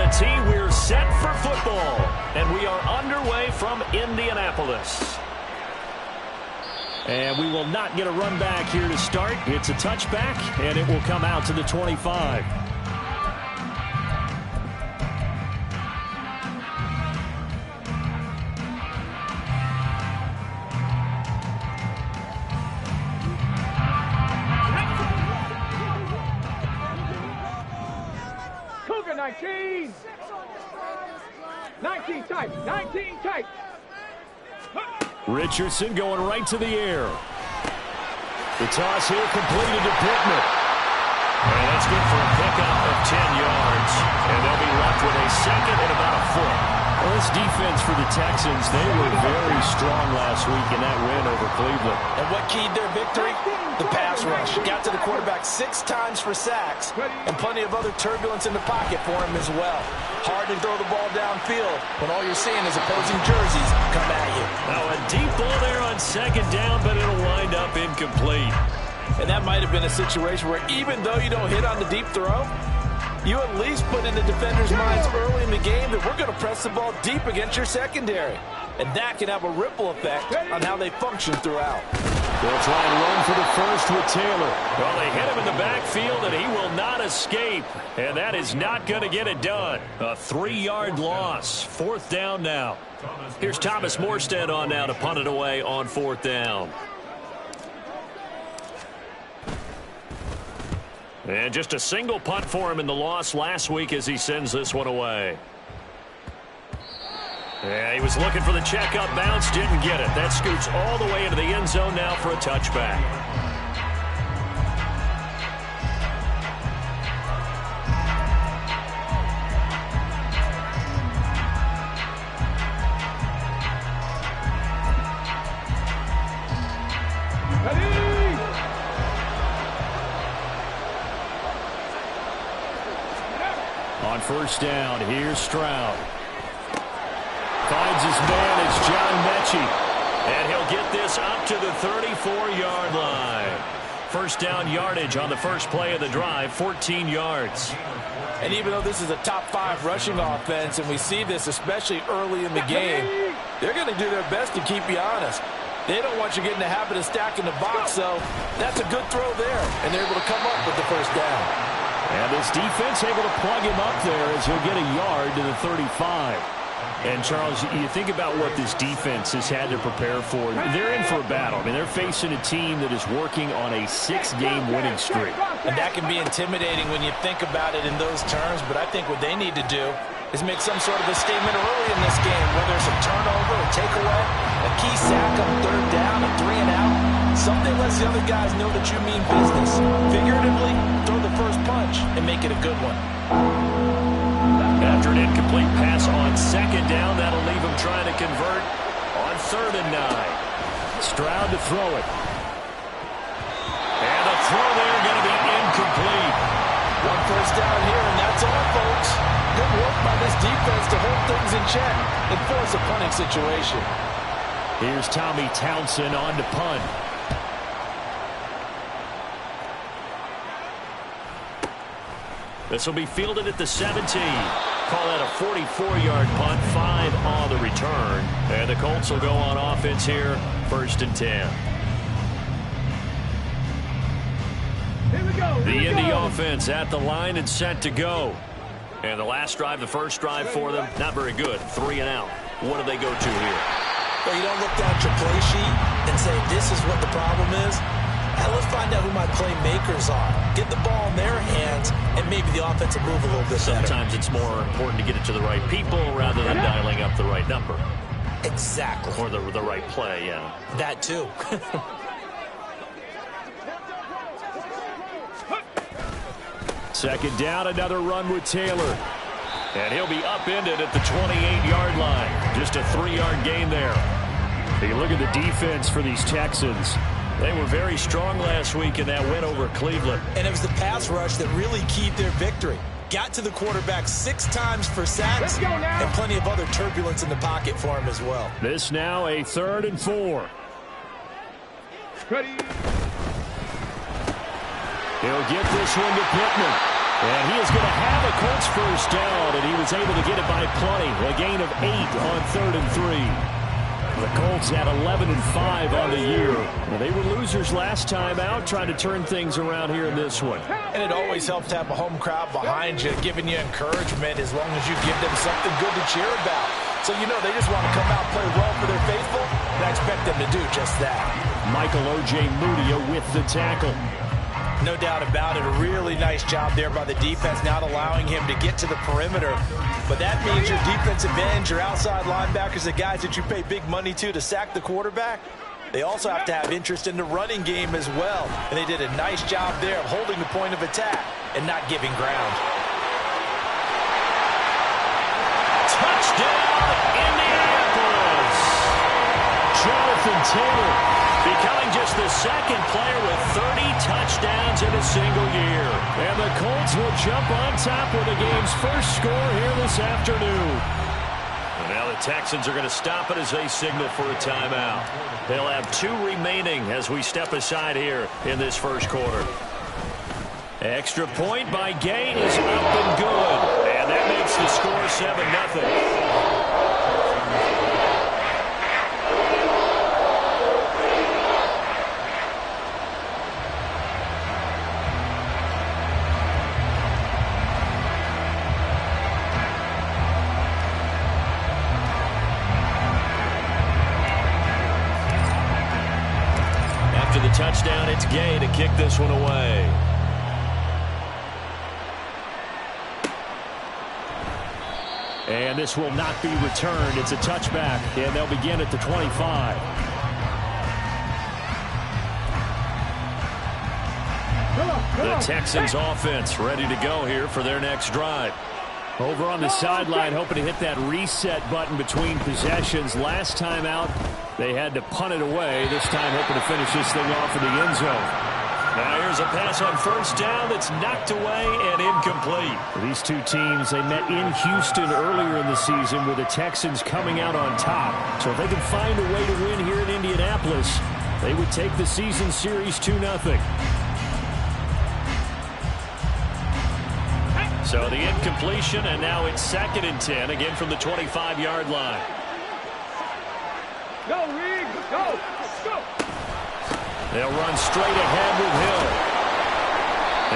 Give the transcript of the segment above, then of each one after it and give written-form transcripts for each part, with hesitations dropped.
KTTN, we're set for football, and we are underway from Indianapolis. And we will not get a run back here to start. It's a touchback, and it will come out to the 25. Cougar 19. 19 tight. 19 tight. Richardson going right to the air. The toss here completed to Pittman. And that's good for a pickup of 10 yards. And they'll be left with a second and about a foot. Well, this defense for the Texans, they were very strong last week in that win over Cleveland. And what keyed their victory? The pass rush. Got to the quarterback 6 times for sacks, and plenty of other turbulence in the pocket for him as well. Hard to throw the ball downfield when all you're seeing is opposing jerseys come at you. Now a deep ball there on second down, but it'll wind up incomplete. And that might have been a situation where even though you don't hit on the deep throw, you at least put in the defenders' minds early in the game that we're going to press the ball deep against your secondary. And that can have a ripple effect on how they function throughout. They'll try and run for the first with Taylor. Well, they hit him in the backfield, and he will not escape. And that is not going to get it done. A 3-yard loss. 4th down now. Here's Thomas Morstead on now to punt it away on 4th down. And just a single punt for him in the loss last week as he sends this one away. Yeah, he was looking for the checkup bounce, didn't get it. That scoots all the way into the end zone now for a touchback. On 1st down, here's Stroud. Finds his man, it's John Mechie. And he'll get this up to the 34-yard line. 1st down yardage on the first play of the drive, 14 yards. And even though this is a top 5 rushing offense, and we see this especially early in the game, they're going to do their best to keep you honest. They don't want you getting the habit of stacking the box, so that's a good throw there. And they're able to come up with the 1st down. And this defense able to plug him up there as he'll get a yard to the 35. And, Charles, you think about what this defense has had to prepare for. They're in for a battle. I mean, they're facing a team that is working on a 6-game winning streak. And that can be intimidating when you think about it in those terms, but I think what they need to do is make some sort of a statement early in this game, whether it's a turnover, a takeaway, a key sack on 3rd down, a 3 and out. Something lets the other guys know that you mean business. Figuratively, throw the first punch and make it a good one. After an incomplete pass on 2nd down, that'll leave him trying to convert on 3rd and 9. Stroud to throw it. And the throw there going to be incomplete. 1 first down here, and that's all, folks. Good work by this defense to hold things in check and force a punting situation. Here's Tommy Townsend on to punt. This will be fielded at the 17. Call that a 44-yard punt, 5 on the return. And the Colts will go on offense here, 1st and 10. The Indy offense at the line and set to go. And the last drive, the first drive for them, not very good. 3 and out. What do they go to here? Well, you don't look down at your play sheet and say, this is what the problem is. Now let's find out who my playmakers are. Get the ball in their hands, and maybe the offense will move a little bit better. Sometimes it's more important to get it to the right people rather than dialing up the right number. Exactly. Or the right play, yeah. That too. Second down, another run with Taylor. And he'll be upended at the 28-yard line. Just a 3-yard gain there. You look at the defense for these Texans. They were very strong last week in that win over Cleveland. And it was the pass rush that really keyed their victory. Got to the quarterback 6 times for sacks and plenty of other turbulence in the pocket for him as well. This now a 3rd and 4. Ready. He'll get this one to Pittman. And he is going to have a Colts first down, and he was able to get it by plenty. A gain of 8 on 3rd and 3. The Colts at 11-5 on the year. Well, they were losers last time out, trying to turn things around here in this one. And it always helps to have a home crowd behind you, giving you encouragement as long as you give them something good to cheer about. So, you know, they just want to come out and play well for their faithful, and I expect them to do just that. Michael O.J. Mudia with the tackle. No doubt about it. A really nice job there by the defense, not allowing him to get to the perimeter. But that means your defensive ends, your outside linebackers, the guys that you pay big money to sack the quarterback, they also have to have interest in the running game as well. And they did a nice job there of holding the point of attack and not giving ground. Touchdown, Indianapolis! Jonathan Taylor becoming just the second player with 30 touchdowns in a single year. And the Colts will jump on top with the game's first score here this afternoon. And now the Texans are going to stop it as they signal for a timeout. They'll have 2 remaining as we step aside here in this first quarter. Extra point by Gain is up and good. And that makes the score 7-0. The touchdown, it's Gay to kick this one away. And this will not be returned. It's a touchback, and they'll begin at the 25. The Texans offense ready to go here for their next drive. Over on the sideline, hoping to hit that reset button between possessions. Last time out, they had to punt it away. This time hoping to finish this thing off in the end zone. Now here's a pass on first down that's knocked away and incomplete. These two teams, they met in Houston earlier in the season with the Texans coming out on top. So if they can find a way to win here in Indianapolis, they would take the season series 2-0. So the incompletion, and now it's 2nd and 10, again from the 25-yard line. Go, Reed, go, go. They'll run straight ahead with Hill.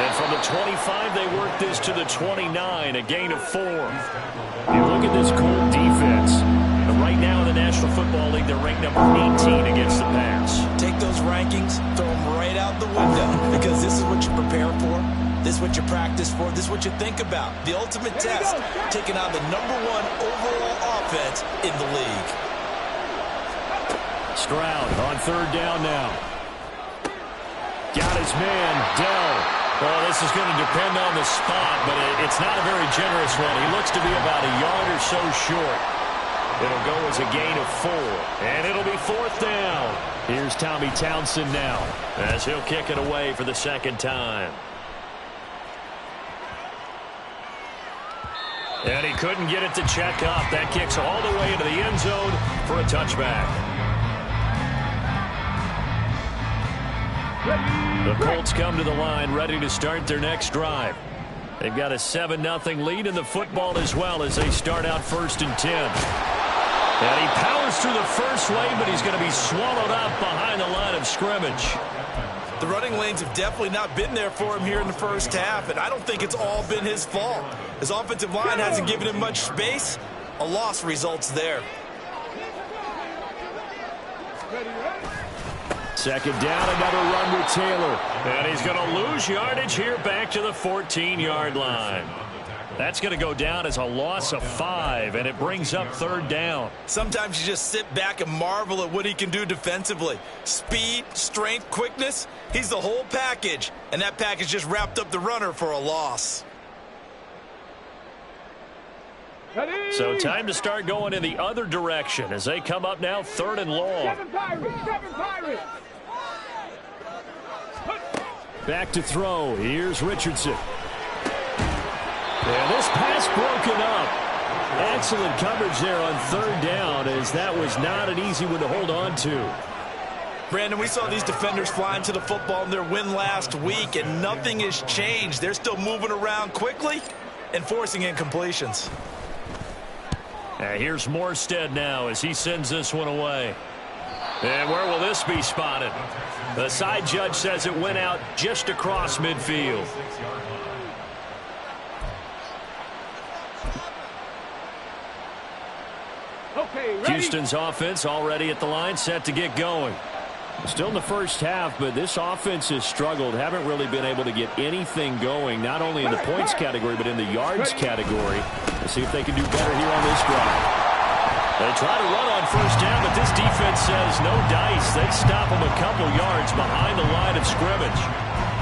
And from the 25, they work this to the 29, a gain of 4. You look at this Colt defense. And right now in the National Football League, they're ranked number 18 against the pass. Take those rankings, throw them right out the window, because this is what you prepare for. This is what you practice for. This is what you think about. The ultimate test, taking on the #1 overall offense in the league. Stroud on 3rd down now. Got his man, Dell. Well, this is going to depend on the spot, but it's not a very generous one. He looks to be about a yard or so short. It'll go as a gain of 4, and it'll be 4th down. Here's Tommy Townsend now as he'll kick it away for the 2nd time. And he couldn't get it to check up. That kicks all the way into the end zone for a touchback. The Colts come to the line ready to start their next drive. They've got a 7-0 lead in the football as well as they start out 1st and 10. And he powers through the first lane, but he's going to be swallowed up behind the line of scrimmage. The running lanes have definitely not been there for him here in the first half, and I don't think it's all been his fault. His offensive line hasn't given him much space. A loss results there. 2nd down, another run with Taylor. And he's going to lose yardage here back to the 14-yard line. That's going to go down as a loss of 5, and it brings up 3rd down. Sometimes you just sit back and marvel at what he can do defensively. Speed, strength, quickness, he's the whole package. And that package just wrapped up the runner for a loss. So time to start going in the other direction as they come up now 3rd and long. 7 Pirates. Back to throw. Here's Richardson. And this pass broken up. Excellent coverage there on 3rd down, as that was not an easy one to hold on to. Brandon, we saw these defenders flying to the football in their win last week, and nothing has changed. They're still moving around quickly and forcing incompletions. Here's Morstead now as he sends this one away. And where will this be spotted? The side judge says it went out just across midfield. Okay, ready? Houston's offense already at the line, set to get going. Still in the first half, but this offense has struggled. Haven't really been able to get anything going, not only in the points category, but in the yards category. Let's see if they can do better here on this drive. They try to run on first down, but this defense says no dice. They stop them a couple yards behind the line of scrimmage.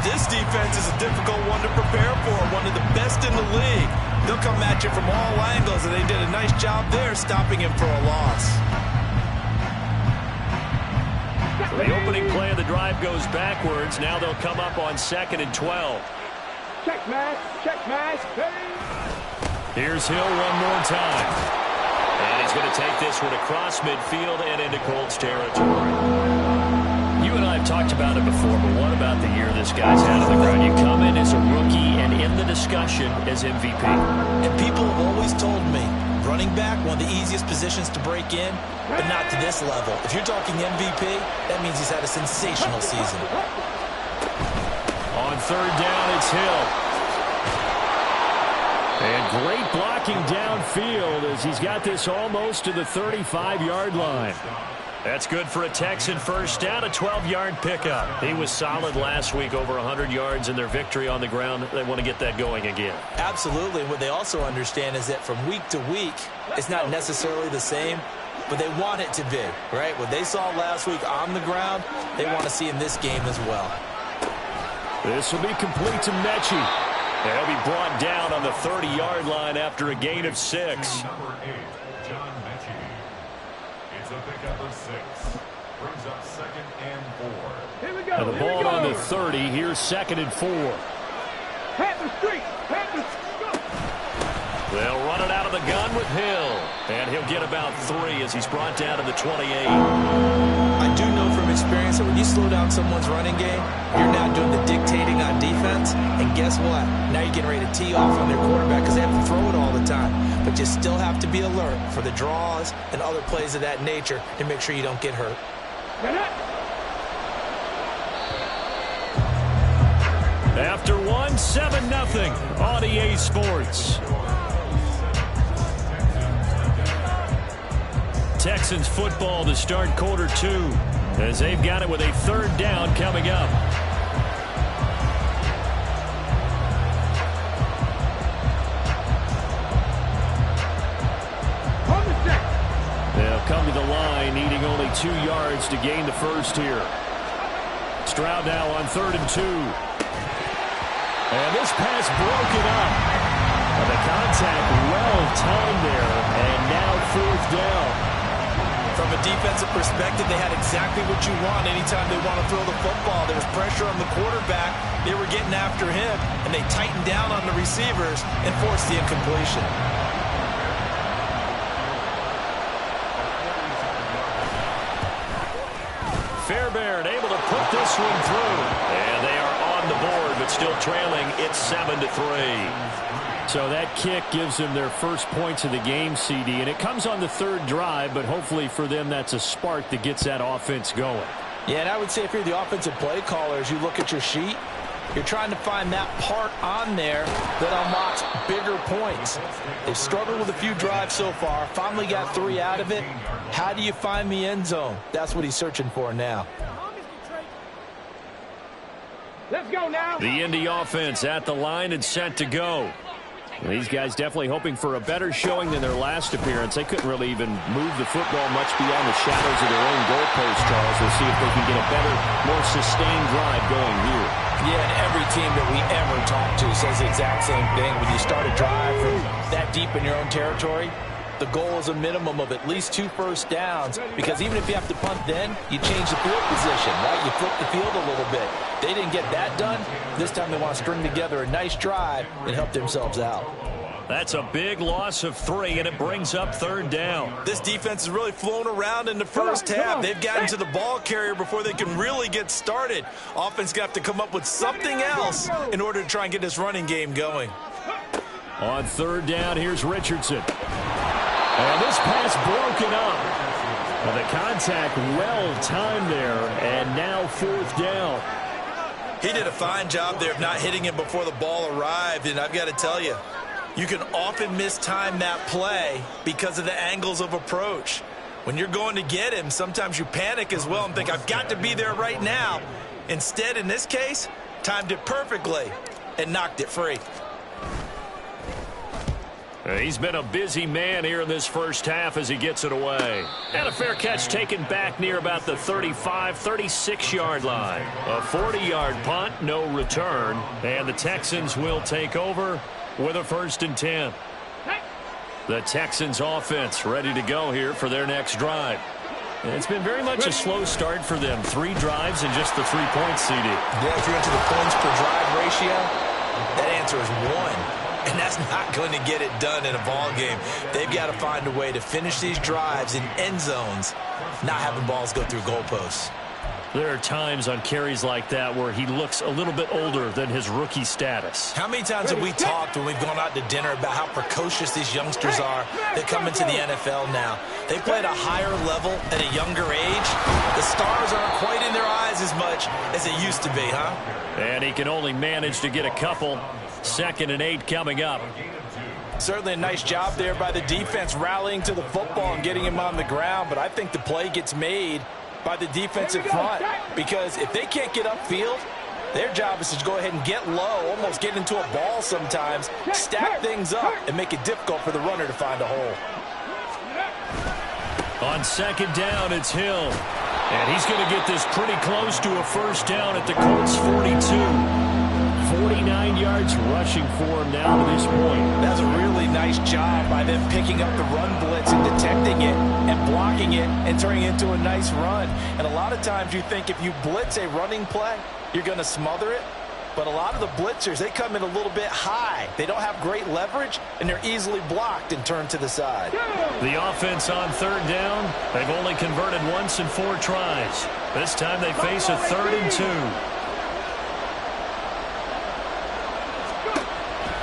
This defense is a difficult one to prepare for, one of the best in the league. They'll come at you from all angles, and they did a nice job there stopping him for a loss. The opening play of the drive goes backwards. Now they'll come up on 2nd and 12. Check mask, check mask. Here's Hill one more time. And he's going to take this one across midfield and into Colts territory. You and I have talked about it before, but what about the year this guy's had on the ground? You come in as a rookie and in the discussion as MVP. And people have always told me, running back, one of the easiest positions to break in, but not to this level. If you're talking MVP, that means he's had a sensational season. On 3rd down, it's Hill. And great blocking downfield as he's got this almost to the 35-yard line. That's good for a Texan first down, a 12-yard pickup. He was solid last week, over 100 yards in their victory on the ground. They want to get that going again. Absolutely. What they also understand is that from week to week, it's not necessarily the same, but they want it to be, right? What they saw last week on the ground, they want to see in this game as well. This will be complete to Mechie. And he'll be brought down on the 30-yard line after a gain of 6. Number 8, John Mechie. It's a pickup of 6. Brings up 2nd and 4. Here we go. And the ball on the 30. Here's 2nd and 4. Panther street. Panther street. They'll run it out of the gun with Hill. And he'll get about 3 as he's brought down to the 28. I do know from experience that when you slow down someone's running game, you're now doing the dictating on defense. And guess what? Now you're getting ready to tee off on their quarterback because they have to throw it all the time. But you still have to be alert for the draws and other plays of that nature to make sure you don't get hurt. After 1, 7-0 on EA Sports. Texans football to start quarter 2 as they've got it with a 3rd down coming up. They'll come to the line needing only 2 yards to gain the first here. Stroud now on 3rd and 2. And this pass broken up. And the contact well timed there, and now 4th down. From a defensive perspective, they had exactly what you want anytime they want to throw the football. There was pressure on the quarterback. They were getting after him, and they tightened down on the receivers and forced the incompletion. Fairbairn able to put this one through. And they are on the board, but still trailing. It's 7-3. So that kick gives them their first points of the game, CD, and it comes on the 3rd drive, but hopefully for them that's a spark that gets that offense going. Yeah, and I would say if you're the offensive play caller, as you look at your sheet, you're trying to find that part on there that unlocks bigger points. They've struggled with a few drives so far, finally got 3 out of it. How do you find the end zone? That's what he's searching for now. Let's go now. The Indy offense at the line and set to go. These guys definitely hoping for a better showing than their last appearance. They couldn't really even move the football much beyond the shadows of their own goalpost, Charles. We'll see if they can get a better, more sustained drive going here. Yeah, and every team that we ever talk to says the exact same thing. When you start a drive from that deep in your own territory, the goal is a minimum of at least 2 first downs, because even if you have to punt then, you change the field position, right? You flip the field a little bit. They didn't get that done. This time they want to string together a nice drive and help themselves out. That's a big loss of 3, and it brings up 3rd down. This defense has really flown around in the first half. They've gotten to the ball carrier before they can really get started. Offense got to come up with something else in order to try and get this running game going. On 3rd down, here's Richardson. And this pass broken up. Well, the contact well-timed there, and now 4th down. He did a fine job there of not hitting him before the ball arrived, and I've got to tell you, you can often mistime that play because of the angles of approach. When you're going to get him, sometimes you panic as well and think, I've got to be there right now. Instead, in this case, timed it perfectly and knocked it free. He's been a busy man here in this first half as he gets it away. And a fair catch taken back near about the 35, 36-yard line. A 40-yard punt, no return. And the Texans will take over with a 1st and 10. The Texans offense ready to go here for their next drive. It's been very much a slow start for them. 3 drives and just the 3 points, CD. Yeah, if you're into the points per drive ratio, that answer is 1. And that's not going to get it done in a ball game. They've got to find a way to finish these drives in end zones, not having balls go through goalposts. There are times on carries like that where he looks a little bit older than his rookie status. How many times have we talked when we've gone out to dinner about how precocious these youngsters are that come into the NFL now? They play at a higher level at a younger age. The stars aren't quite in their eyes as much as it used to be, huh? And he can only manage to get a couple. 2nd and 8 coming up. Certainly a nice job there by the defense rallying to the football and getting him on the ground, but I think the play gets made by the defensive front because if they can't get upfield, their job is to go ahead and get low, almost get into a ball sometimes, stack things up, and make it difficult for the runner to find a hole. On 2nd down, it's Hill. And he's going to get this pretty close to a 1st down at the Colts 42. 49 yards rushing for him now to this point. That's a really nice job by them picking up the run blitz and detecting it and blocking it and turning it into a nice run. And a lot of times you think if you blitz a running play, you're going to smother it. But a lot of the blitzers, they come in a little bit high. They don't have great leverage, and they're easily blocked and turned to the side. The offense on 3rd down, they've only converted once in 4 tries. This time they face a 3rd and 2.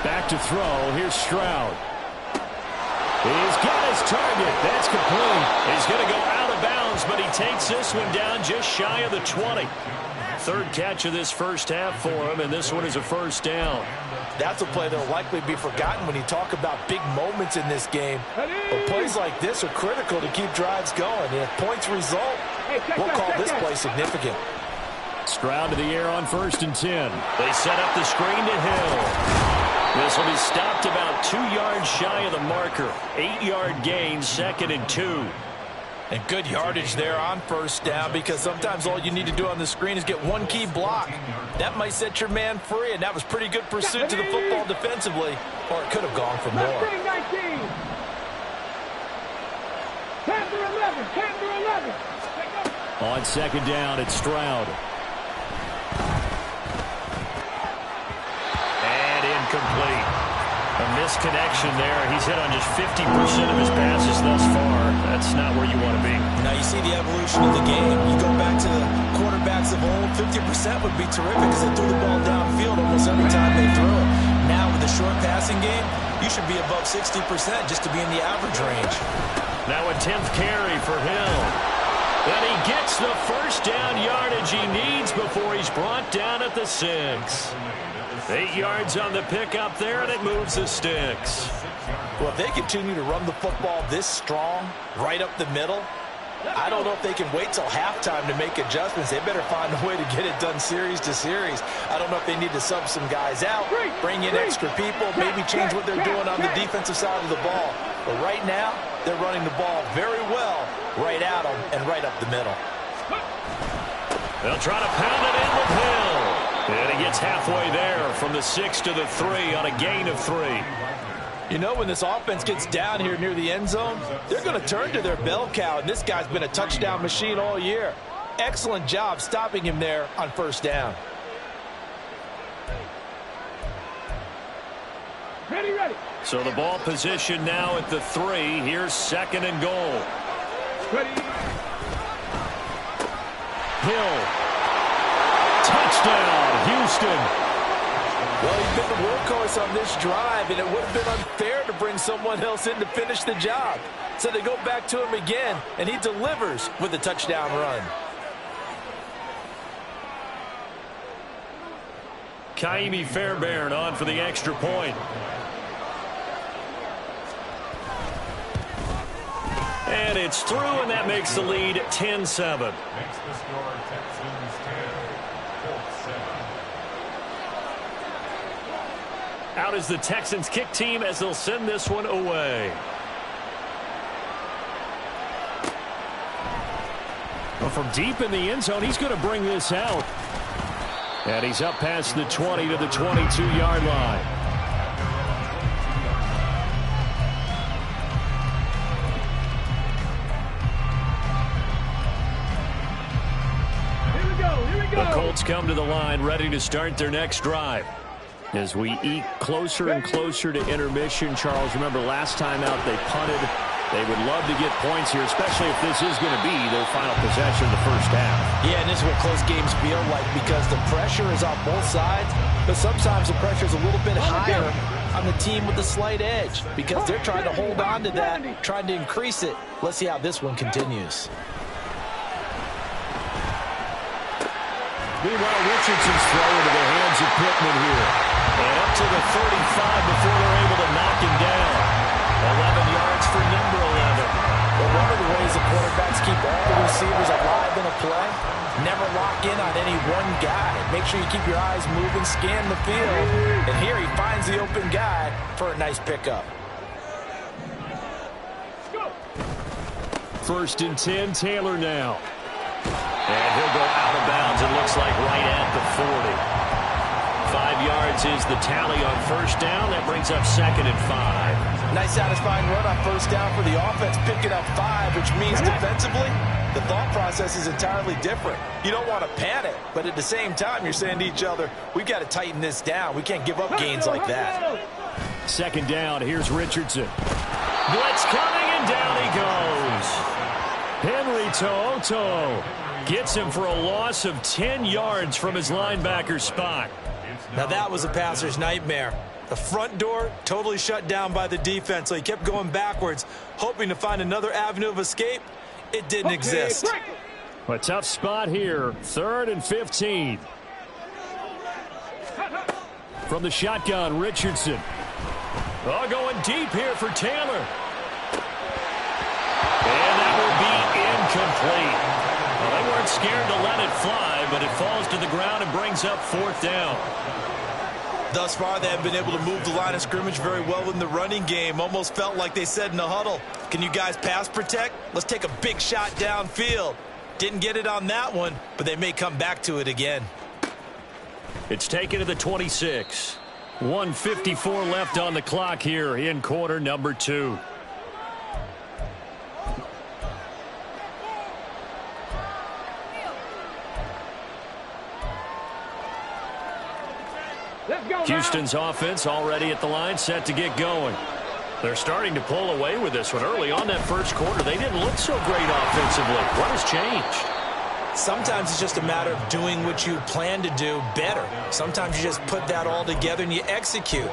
Back to throw. Here's Stroud. He's got his target. That's complete. He's going to go out of bounds, but he takes this one down just shy of the 20. 3rd catch of this first half for him, and this one is a 1st down. That's a play that will likely be forgotten when you talk about big moments in this game. But plays like this are critical to keep drives going. And if points result, we'll call this play significant. Stroud to the air on 1st and 10. They set up the screen to Hill. This will be stopped about 2 yards shy of the marker. 8-yard gain, 2nd and 2. And good yardage there on 1st down because sometimes all you need to do on the screen is get one key block. That might set your man free, and that was pretty good pursuit to the football defensively, or it could have gone for more. 10 to 11. On 2nd down, it's Stroud. Incomplete. A misconnection there. He's hit on just 50% of his passes thus far. That's not where you want to be. Now you see the evolution of the game. You go back to the quarterbacks of old, 50% would be terrific because they threw the ball downfield almost every time they threw it. Now with the short passing game, you should be above 60% just to be in the average range. Now a 10th carry for Hill. And he gets the 1st down yardage he needs before he's brought down at the 6. 8 yards on the pickup there, and it moves the sticks. Well, if they continue to run the football this strong, right up the middle, I don't know if they can wait till halftime to make adjustments. They better find a way to get it done series to series. I don't know if they need to sub some guys out, bring in extra people, maybe change what they're doing on the defensive side of the ball. But right now, they're running the ball very well right at them and right up the middle. They'll try to pound it in with Hill. And he gets halfway there from the 6 to the 3 on a gain of 3. You know, when this offense gets down here near the end zone, they're going to turn to their bell cow, and this guy's been a touchdown machine all year. Excellent job stopping him there on 1st down. Ready, ready. So the ball position now at the 3. Here's 2nd and goal. Ready. Hill. Touchdown, Houston. Well, he's been the workhorse on this drive, and it would have been unfair to bring someone else in to finish the job. So they go back to him again, and he delivers with a touchdown run. Kaimi Fairbairn on for the extra point. And it's through, and that makes the lead 10-7. Makes the score Texans 10, Colts 7. Out is the Texans kick team as they'll send this one away. Well, from deep in the end zone, he's going to bring this out. And he's up past the 20 to the 22-yard line. Here we go, here we go. The Colts come to the line, ready to start their next drive. As we eke closer and closer to intermission, Charles, remember last time out they punted. They would love to get points here, especially if this is going to be their final possession of the first half. Yeah, and this is what close games feel like because the pressure is on both sides, but sometimes the pressure is a little bit higher on the team with the slight edge because they're trying to hold on to that, trying to increase it. Let's see how this one continues. Meanwhile, Richardson's throw into the hands of Pittman here. And up to the 35 before they're able to knock him down. 11 yards for number 11. Well, one of the ways the quarterbacks keep all the receivers alive in a play, never lock in on any one guy. Make sure you keep your eyes moving, scan the field. And here he finds the open guy for a nice pickup. First and 10, Taylor now. And he'll go out of bounds, it looks like right at the 40. 5 yards is the tally on first down. That brings up 2nd and 5. Nice satisfying run on first down for the offense, picking up 5, which means defensively, the thought process is entirely different. You don't want to panic, but at the same time, you're saying to each other, we've got to tighten this down. We can't give up gains like that. 2nd down, here's Richardson. Blitz coming, and down he goes. Henry To'oto gets him for a loss of 10 yards from his linebacker spot. Now that was a passer's nightmare. The front door totally shut down by the defense, so he kept going backwards, hoping to find another avenue of escape. It didn't exist. A tough spot here. 3rd and 15. From the shotgun, Richardson. Oh, going deep here for Taylor. And that will be incomplete. Well, they weren't scared to let it fly, but it falls to the ground and brings up 4th down. Thus far, they have been able to move the line of scrimmage very well in the running game. Almost felt like they said in the huddle, can you guys pass protect? Let's take a big shot downfield. Didn't get it on that one, but they may come back to it again. It's taken to the 26. 1:54 left on the clock here in quarter number 2. Houston's offense already at the line, set to get going. They're starting to pull away with this one. Early on that first quarter, they didn't look so great offensively. What has changed? Sometimes it's just a matter of doing what you plan to do better. Sometimes you just put that all together and you execute.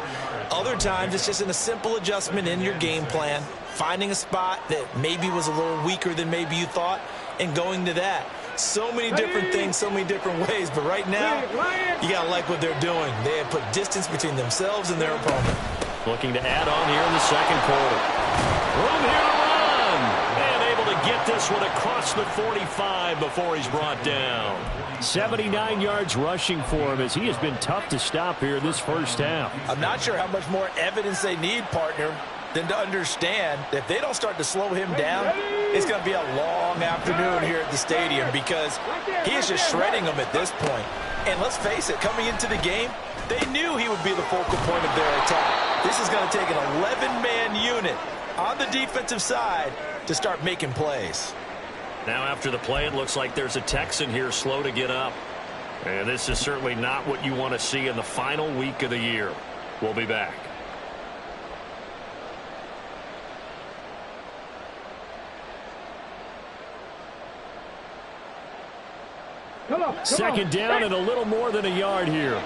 Other times it's just in a simple adjustment in your game plan, finding a spot that maybe was a little weaker than maybe you thought, and going to that. So many different things, so many different ways, but right now, you got to like what they're doing. They have put distance between themselves and their opponent. Looking to add on here in the second quarter. Room here to run. And able to get this one across the 45 before he's brought down. 79 yards rushing for him as he has been tough to stop here this first half. I'm not sure how much more evidence they need, partner, than to understand that if they don't start to slow him down, it's going to be a long afternoon here at the stadium because he is just shredding them at this point. And let's face it, coming into the game, they knew he would be the focal point of their attack. This is going to take an 11-man unit on the defensive side to start making plays. Now after the play, it looks like there's a Texan here slow to get up. And this is certainly not what you want to see in the final week of the year. We'll be back. Second down and a little more than a yard here.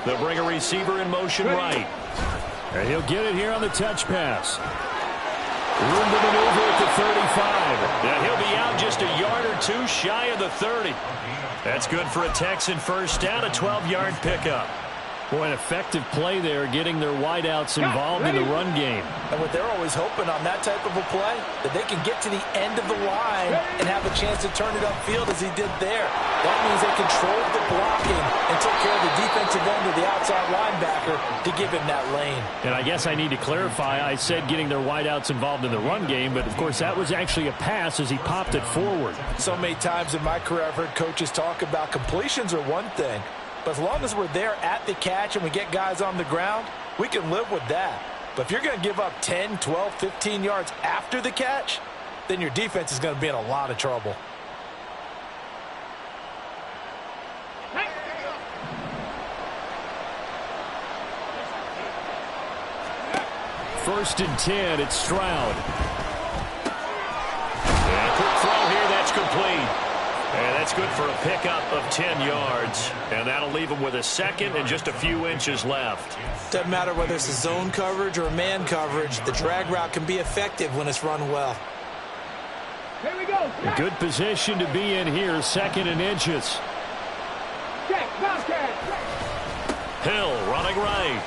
They'll bring a receiver in motion right. And he'll get it here on the touch pass. Room to maneuver at the 35. And he'll be out just a yard or two shy of the 30. That's good for a Texan first down, a 12-yard pickup. Boy, an effective play there, getting their wideouts involved in the run game. And what they're always hoping on that type of a play, that they can get to the end of the line and have a chance to turn it upfield as he did there. That means they controlled the blocking and took care of the defensive end of the outside linebacker to give him that lane. And I guess I need to clarify, I said getting their wideouts involved in the run game, but of course that was actually a pass as he popped it forward. So many times in my career I've heard coaches talk about completions are one thing, but as long as we're there at the catch and we get guys on the ground, we can live with that. But if you're going to give up 10, 12, 15 yards after the catch, then your defense is going to be in a lot of trouble. First and 10, it's Stroud. And a quick throw here, that's complete. And that's good for a pickup of 10 yards. And that'll leave him with a second and just a few inches left. Doesn't matter whether it's a zone coverage or a man coverage, the drag route can be effective when it's run well. Here we go. A good position to be in here, second and inches. Check, Bobcat. Hill running right.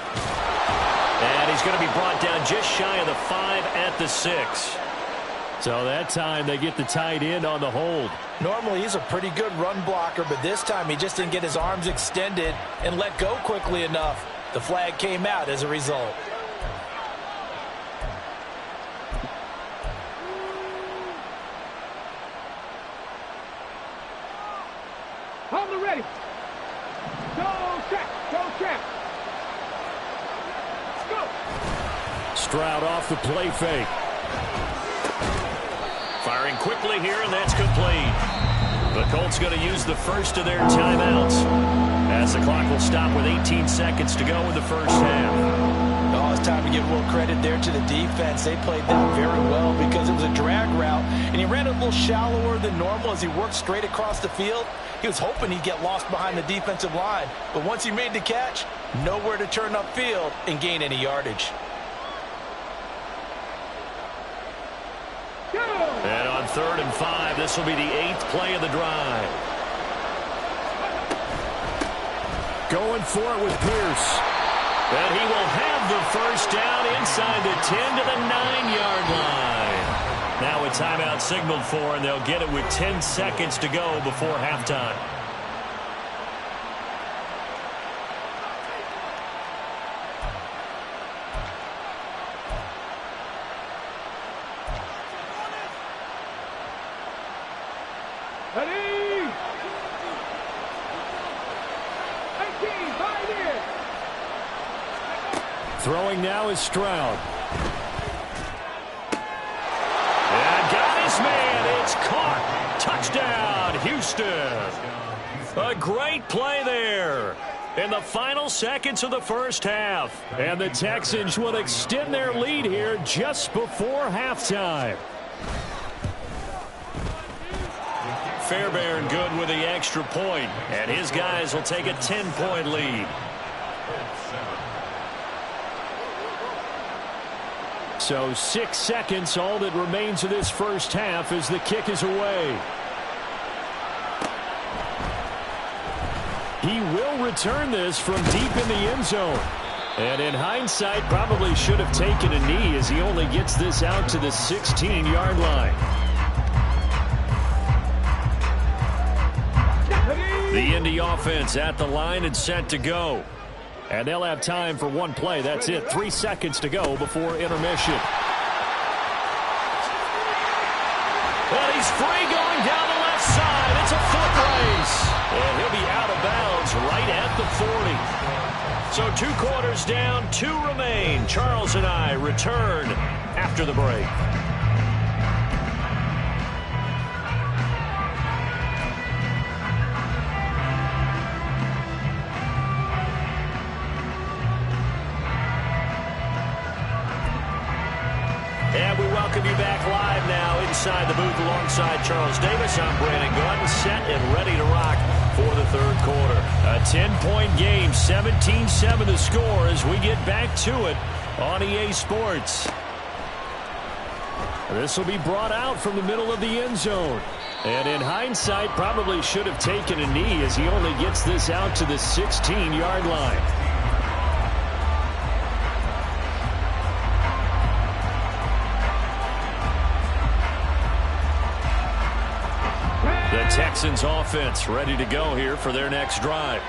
And he's going to be brought down just shy of the 5 at the 6. So that time they get the tight end on the hold. Normally he's a pretty good run blocker, but this time he just didn't get his arms extended and let go quickly enough. The flag came out as a result. Hold it ready. Go check. Go check. Let's go. Stroud off the play fake. Firing quickly here, and that's complete. The Colts going to use the first of their timeouts as the clock will stop with 18 seconds to go in the first half. Oh, it's time to give a little credit there to the defense. They played that very well because it was a drag route, and he ran a little shallower than normal as he worked straight across the field. He was hoping he'd get lost behind the defensive line, but once he made the catch, nowhere to turn upfield and gain any yardage. And on 3rd and 5, this will be the 8th play of the drive. Going for it with Pierce. And he will have the first down inside the 10 to the 9-yard line. Now a timeout signaled for, and they'll get it with 10 seconds to go before halftime. Ready? 18, 5 in. Throwing now is Stroud. And got his man. It's caught. Touchdown, Houston. A great play there in the final seconds of the first half. And the Texans will extend their lead here just before halftime. Fairbairn good with the extra point, and his guys will take a 10-point lead. So 6 seconds, all that remains of this first half as the kick is away. He will return this from deep in the end zone. And in hindsight, probably should have taken a knee as he only gets this out to the 16-yard line. The Indy offense at the line and set to go. And they'll have time for one play. That's it. 3 seconds to go before intermission. And he's free going down the left side. It's a foot race. And he'll be out of bounds right at the 40. So 2 quarters down, 2 remain. Charles and I return after the break. And we welcome you back live now inside the booth alongside Charles Davis. I'm Brandon Gordon, set and ready to rock for the third quarter. A 10-point game, 17-7 the score as we get back to it on EA Sports. This will be brought out from the middle of the end zone. And in hindsight, probably should have taken a knee as he only gets this out to the 16-yard line. The Texans offense ready to go here for their next drive.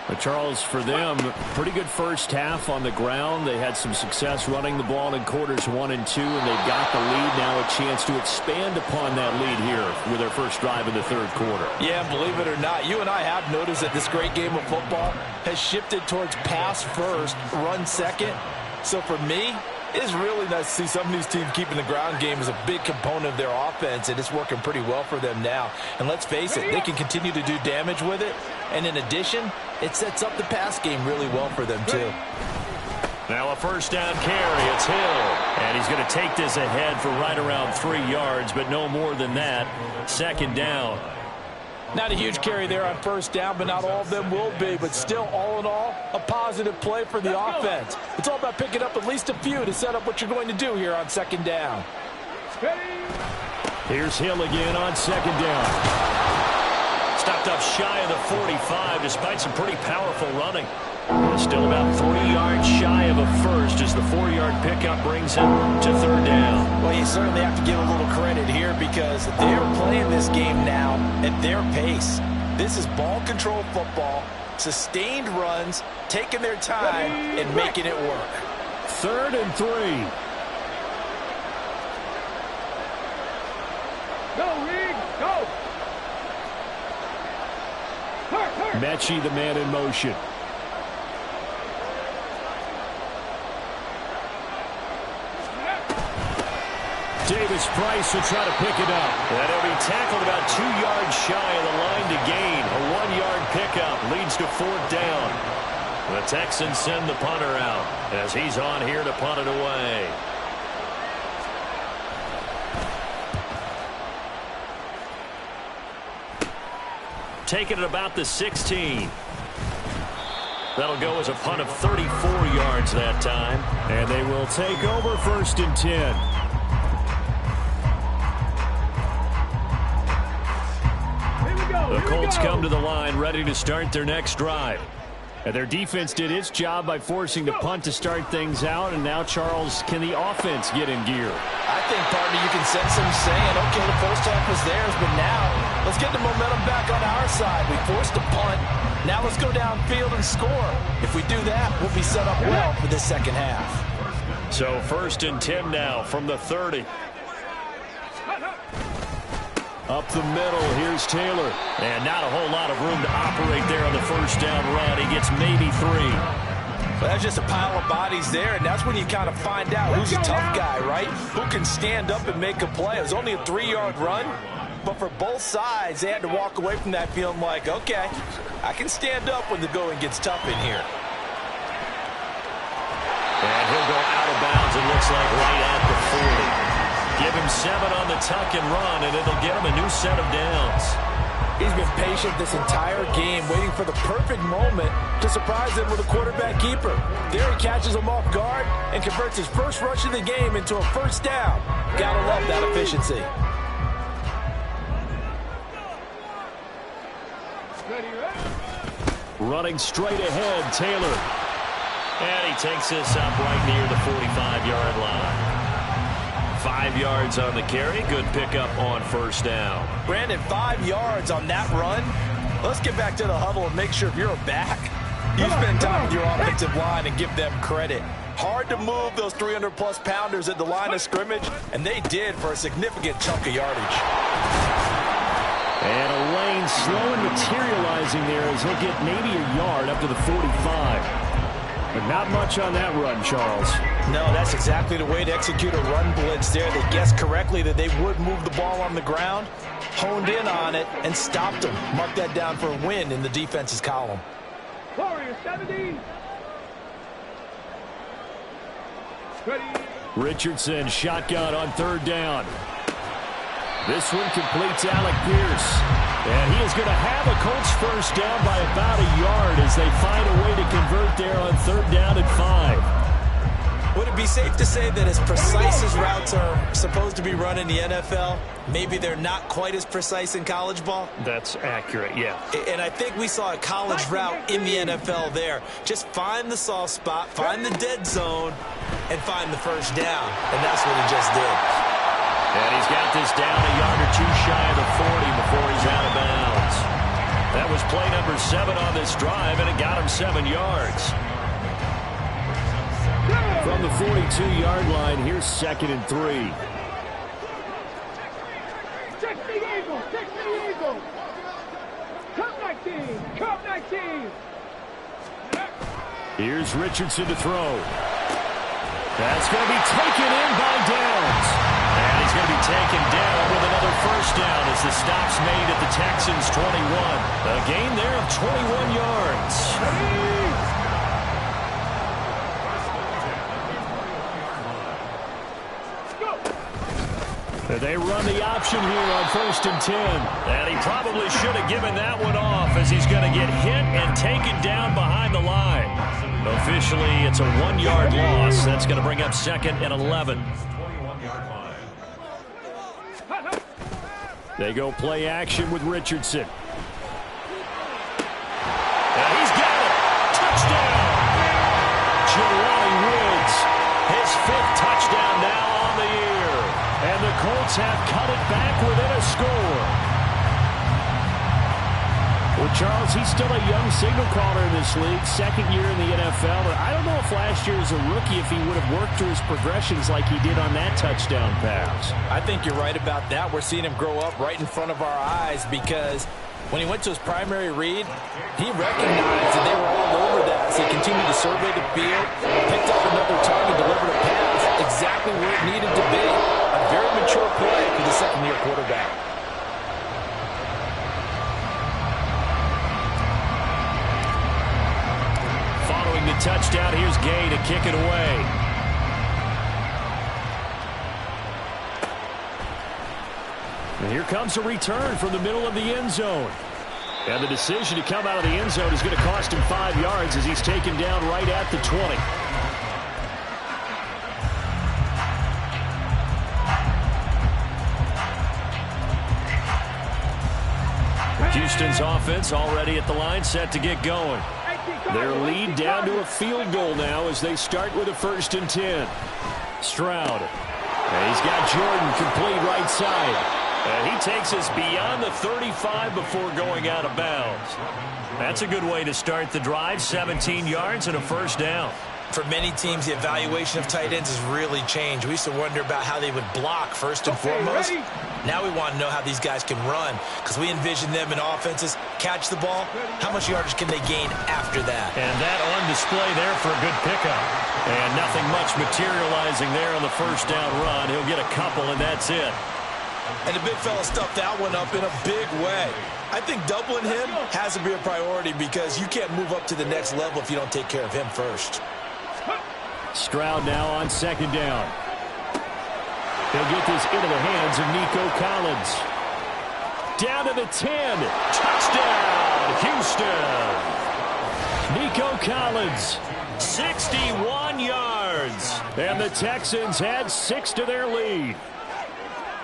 But Charles, for them, pretty good first half on the ground. They had some success running the ball in quarters 1 and 2, and they've got the lead now, a chance to expand upon that lead here with their first drive in the third quarter. Yeah, believe it or not, you and I have noticed that this great game of football has shifted towards pass first, run second. So for me, it's really nice to see some of these teams keeping the ground game as a big component of their offense, and it's working pretty well for them now. And let's face it, they can continue to do damage with it. And in addition, it sets up the pass game really well for them, too. Now a first down carry. It's Hill. And he's going to take this ahead for right around 3 yards, but no more than that. Second down. Not a huge carry there on first down, but not all of them will be. But still, all in all, a positive play for the offense. It's all about picking up at least a few to set up what you're going to do here on second down. Here's Hill again on second down. Stopped up shy of the 45 despite some pretty powerful running. Still about 3 yards shy of a first as the 4-yard pickup brings him to third down. Well, you certainly have to give a little credit here because they're playing this game now at their pace. This is ball control football, sustained runs, taking their time and making it work. 3rd and 3. Go, Reed, go! Mechie, the man in motion. Davis Price will try to pick it up. And he'll be tackled about 2 yards shy of the line to gain. A 1-yard pickup leads to 4th down. The Texans send the punter out as he's on here to punt it away. Taking it about the 16. That'll go as a punt of 34 yards that time. And they will take over 1st and 10. The Colts come to the line ready to start their next drive. And their defense did its job by forcing the punt to start things out. And now, Charles, can the offense get in gear? I think, partner, you can sense them saying, okay, the first half was theirs, but now let's get the momentum back on our side. We forced a punt. Now let's go downfield and score. If we do that, we'll be set up well for this second half. So 1st and 10 now from the 30. Up the middle, here's Taylor. And not a whole lot of room to operate there on the first down run. He gets maybe 3. Well, that's just a pile of bodies there, and that's when you kind of find out who's a tough guy, right? Who can stand up and make a play. It was only a 3-yard run, but for both sides, they had to walk away from that feeling like, okay, I can stand up when the going gets tough in here. And he'll go out of bounds, it looks like right at the 40. Give him 7 on the tuck and run, and it'll get him a new set of downs. He's been patient this entire game, waiting for the perfect moment to surprise them with a quarterback keeper. There he catches him off guard and converts his first rush of the game into a first down. Gotta love that efficiency. Running straight ahead, Taylor. And he takes this up right near the 45-yard line. 5 yards on the carry. Good pickup on first down. Brandon, 5 yards on that run. Let's get back to the huddle and make sure if you're a back, you spend time with your offensive line and give them credit. Hard to move those 300-plus pounders at the line of scrimmage, and they did for a significant chunk of yardage. And a lane slow and materializing there as he'll get maybe a yard up to the 45. But not much on that run, Charles. No, that's exactly the way to execute a run blitz there. They guessed correctly that they would move the ball on the ground, honed in on it, and stopped them. Mark that down for a win in the defense's column. Warrior 70. Ready. Richardson shotgun on third down. This one completes Alec Pierce. And he is going to have a Colts first down by about a yard as they find a way to convert there on third down and 5. Would it be safe to say that as precise as routes are supposed to be run in the NFL, maybe they're not quite as precise in college ball? That's accurate, yeah. And I think we saw a college route in the NFL there. Just find the soft spot, find the dead zone, and find the first down. And that's what he just did. And he's got this down a yard or two shy of the 40 before he's out of bounds. That was play number 7 on this drive, and it got him 7 yards. From the 42-yard line, here's 2nd and 3. Check the eagle, check the eagle. Come 19, come 19. Here's Richardson to throw. That's going to be taken in by Downs. And he's going to be taken down with another first down as the stop's made at the Texans' 21. A gain there of 21 yards. They run the option here on 1st and 10. And he probably should have given that one off as he's going to get hit and taken down behind the line. Officially, it's a 1-yard loss. That's going to bring up 2nd and 11. They go play action with Richardson. And he's got it. Touchdown. Jelani Woods. His 5th touchdown now on the year. And the Colts have cut it back within a score. Well, Charles, he's still a young signal caller in this league, 2nd year in the NFL. But I don't know if last year as a rookie, if he would have worked through his progressions like he did on that touchdown pass. I think you're right about that. We're seeing him grow up right in front of our eyes because when he went to his primary read, he recognized that they were all over that. So he continued to survey the field, picked up another target, delivered a pass exactly where it needed to be. A very mature play for the 2nd-year quarterback. Following the touchdown, here's Gay to kick it away. And here comes a return from the middle of the end zone. And the decision to come out of the end zone is going to cost him 5 yards as he's taken down right at the 20. Houston's offense already at the line, set to get going. Their lead down to a field goal now as they start with a 1st and 10. Stroud. And he's got Jordan complete right side. And he takes us beyond the 35 before going out of bounds. That's a good way to start the drive. 17 yards and a first down. For many teams, the evaluation of tight ends has really changed. We used to wonder about how they would block first and foremost. Now we want to know how these guys can run because we envision them in offenses catch the ball. How much yardage can they gain after that? And that on display there for a good pickup. And nothing much materializing there on the first down run. He'll get a couple, and that's it. And the big fella stuffed that one up in a big way. I think doubling him has to be a priority because you can't move up to the next level if you don't take care of him first. Stroud now on 2nd down. He'll get this into the hands of Nico Collins. Down to the 10. Touchdown, Houston. Nico Collins, 61 yards. And the Texans had 6 to their lead.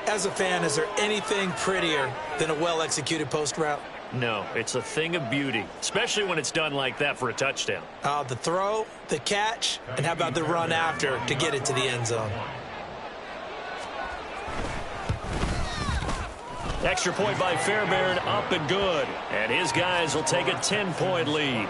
As a fan, is there anything prettier than a well-executed post route? No, it's a thing of beauty, especially when it's done like that for a touchdown. The throw, the catch, and how about the run after to get it to the end zone? Extra point by Fairbairn, up and good. And his guys will take a 10-point lead.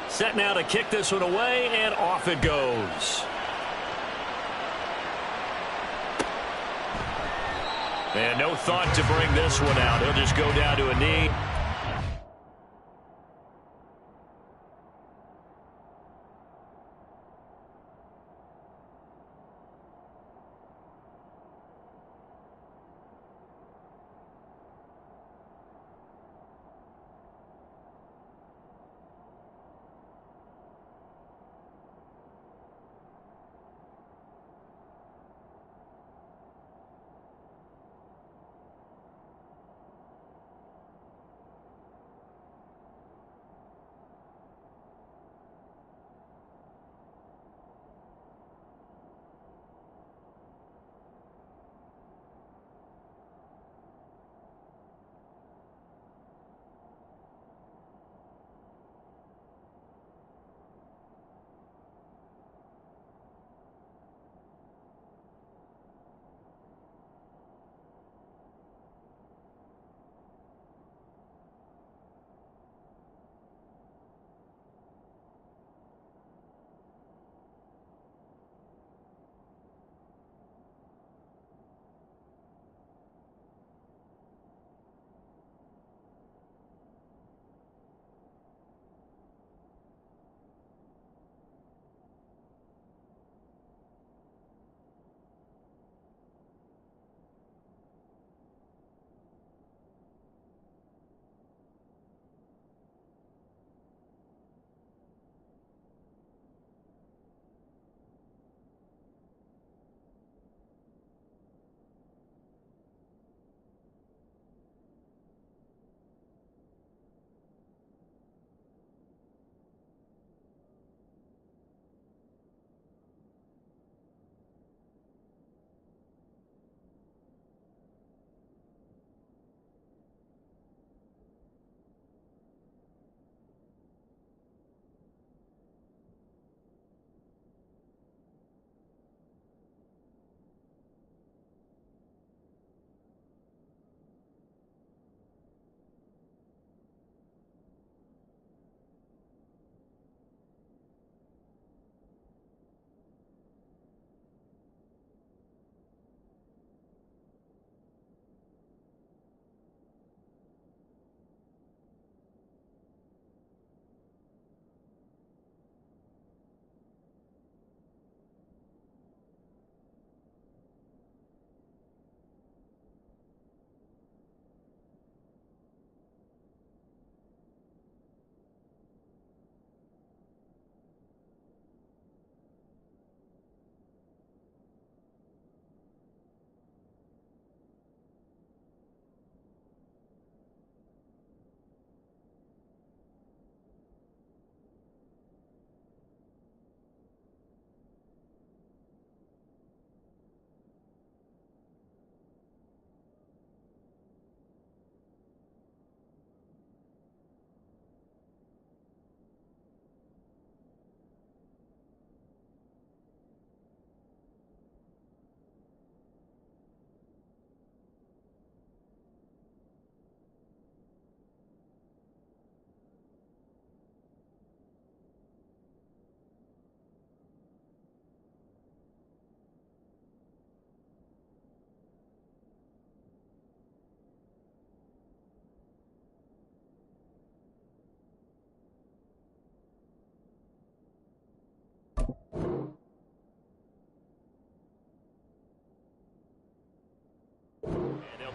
Set now to kick this one away, and off it goes. And no thought to bring this one out. He'll just go down to a knee.